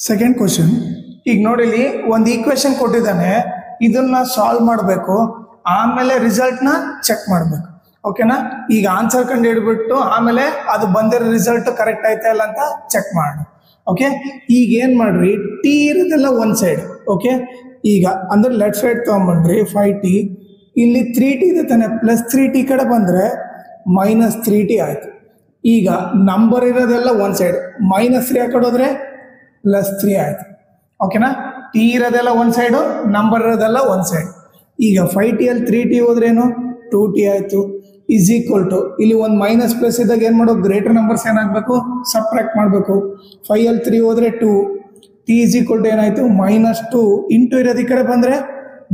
Second question. ಈಗ ನೋಡಿ, ಇಲ್ಲಿ ಒಂದು ಈಕ್ವೇಶನ್ ಕೊಟ್ಟಿದ್ದಾನೆ, ಇದನ್ನ ಸಾಲ್ವ್ ಮಾಡಬೇಕು, ಆಮೇಲೆ ರಿಸಲ್ಟ್ನ ಚೆಕ್ ಮಾಡಬೇಕು. ಓಕೆನಾ? ಈಗ ಆನ್ಸರ್ ಕಂಡು ಹಿಡ್ಬಿಟ್ಟು ಆಮೇಲೆ ಅದು ಬಂದಿರೋ ರಿಸಲ್ಟ್ ಕರೆಕ್ಟ್ ಆಯ್ತಾ ಇಲ್ಲ ಅಂತ ಚೆಕ್ ಮಾಡೋಣ. ಓಕೆ, ಈಗ ಏನು ಮಾಡ್ರಿ, ಟಿ ಇರೋದೆಲ್ಲ ಒಂದು ಸೈಡ್. ಓಕೆ, ಈಗ ಅಂದ್ರೆ ಲೆಫ್ಟ್ ಸೈಡ್ ತೊಗೊಂಬಂದ್ರಿ 5t, ಇಲ್ಲಿ 3t ಇದೆ ತಾನೆ, ಪ್ಲಸ್ 3t ಕಡೆ ಬಂದರೆ ಮೈನಸ್ 3t ಆಯಿತು. ಈಗ ನಂಬರ್ ಇರೋದೆಲ್ಲ ಒಂದು ಸೈಡ್, -3 ಆ ಕಡೆ ಹೋದ್ರೆ +3 ಆಯಿತು. ಓಕೆನಾ? ಟಿ ಇರೋದೆಲ್ಲ ಒಂದು ಸೈಡು, ನಂಬರ್ ಇರೋದೆಲ್ಲ ಒಂದು ಸೈಡ್. ಈಗ 5t ಅಲ್ಲಿ 3t ಹೋದ್ರೇನು 2t ಆಯಿತು. ಈಸ್ ಈಕ್ವಲ್ ಟು ಇಲ್ಲಿ ಒಂದು ಮೈನಸ್ ಪ್ಲಸ್ ಇದ್ದಾಗ ಏನು ಮಾಡೋ, ಗ್ರೇಟರ್ ನಂಬರ್ಸ್ ಏನಾಗಬೇಕು, ಸಬ್ಟ್ರಾಕ್ಟ್ ಮಾಡಬೇಕು. 5 ಅಲ್ಲಿ 3 ಹೋದರೆ 2, ಟಿ ಈಸ್ ಈಕ್ವಲ್ ಟು ಏನಾಯಿತು -2 ಇಂಟು ಇರೋದು ಈ ಕಡೆ ಬಂದರೆ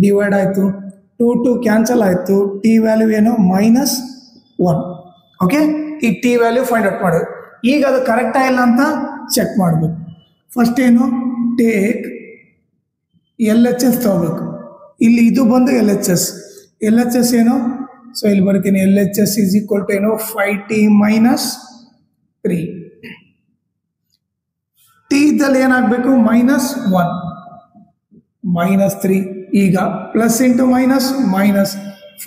ಡಿವೈಡ್ ಆಯಿತು. 2 ಕ್ಯಾನ್ಸಲ್ ಆಯಿತು. ಟಿ ವ್ಯಾಲ್ಯೂ ಏನು -1. ಓಕೆ, ಈ ಟಿ ವ್ಯಾಲ್ಯೂ ಫೈಂಡ್ ಔಟ್ ಮಾಡೋದು. ಈಗ ಅದು ಕರೆಕ್ಟಾ ಇಲ್ಲ ಅಂತ ಚೆಕ್ ಮಾಡಬೇಕು. ಫಸ್ಟ್ ಏನು, ಟೇಕ್ LHS ತಗೋಬೇಕು. ಇಲ್ಲಿ ಇದು ಬಂದು LHS ಏನು, ಸೊ ಇಲ್ಲಿ ಬರ್ತೀನಿ, LHS ಈಸ್ ಈಕ್ವಲ್ ಟು ಏನು 5t -3. ಟಿ ಇದ್ದಲ್ಲಿ ಏನಾಗಬೇಕು -1 -3. ಈಗ ಪ್ಲಸ್ ಇಂಟು ಮೈನಸ್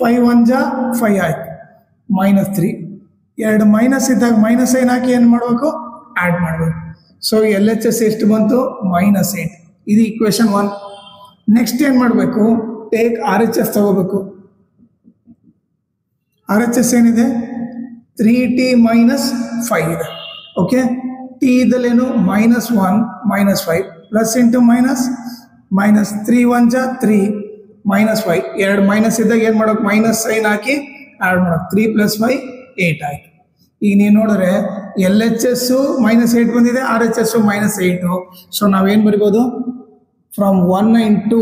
5 1 ಜಾ 5 ಆಯ್ತು, -3. ಎರಡು ಮೈನಸ್ ಇದ್ದಾಗ ಮೈನಸ್ ಏನಾಕಿ ಏನು ಮಾಡಬೇಕು, ಆ್ಯಡ್ ಮಾಡಬೇಕು. ಸೊ LHS ಎಷ್ಟು ಬಂತು -8. ಇದು ಈಕ್ವೇಶನ್ 1. ನೆಕ್ಸ್ಟ್ ಏನು ಮಾಡಬೇಕು, ಟೇಕ್ RHS ತಗೋಬೇಕು. RHS ಏನಿದೆ 3t -5 ಇದೆ. ಓಕೆ, ಟಿ ಇದಲ್ಲೇನು -1 -5 ಪ್ಲಸ್ ಇಂಟು ಮೈನಸ್ -3 1 ಜಾ 3 -5. ಎರಡು ಮೈನಸ್ ಇದ್ದಾಗ ಏನು ಮಾಡೋಕೆ, ಮೈನಸ್ ಸೈನ್ ಹಾಕಿ ಆ್ಯಡ್ ಮಾಡೋಕೆ. 3 + 5 8 ಆಯಿತು. ಈಗ ನೀವು ನೋಡಿದ್ರೆ LHS -8 ಬಂದಿದೆ, RHS -8. ಸೊ ನಾವೇನು ಬರಿಬೋದು, from 1 into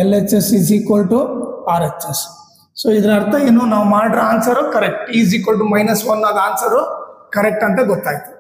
LHS is equal to RHS. So ಇದರ ಅರ್ಥ ಏನು, ನಾವು ಮಾಡಿರೋ answer correct, is equal to -1 ಅದು ಆನ್ಸರು ಕರೆಕ್ಟ್ ಅಂತ ಗೊತ್ತಾಯ್ತು.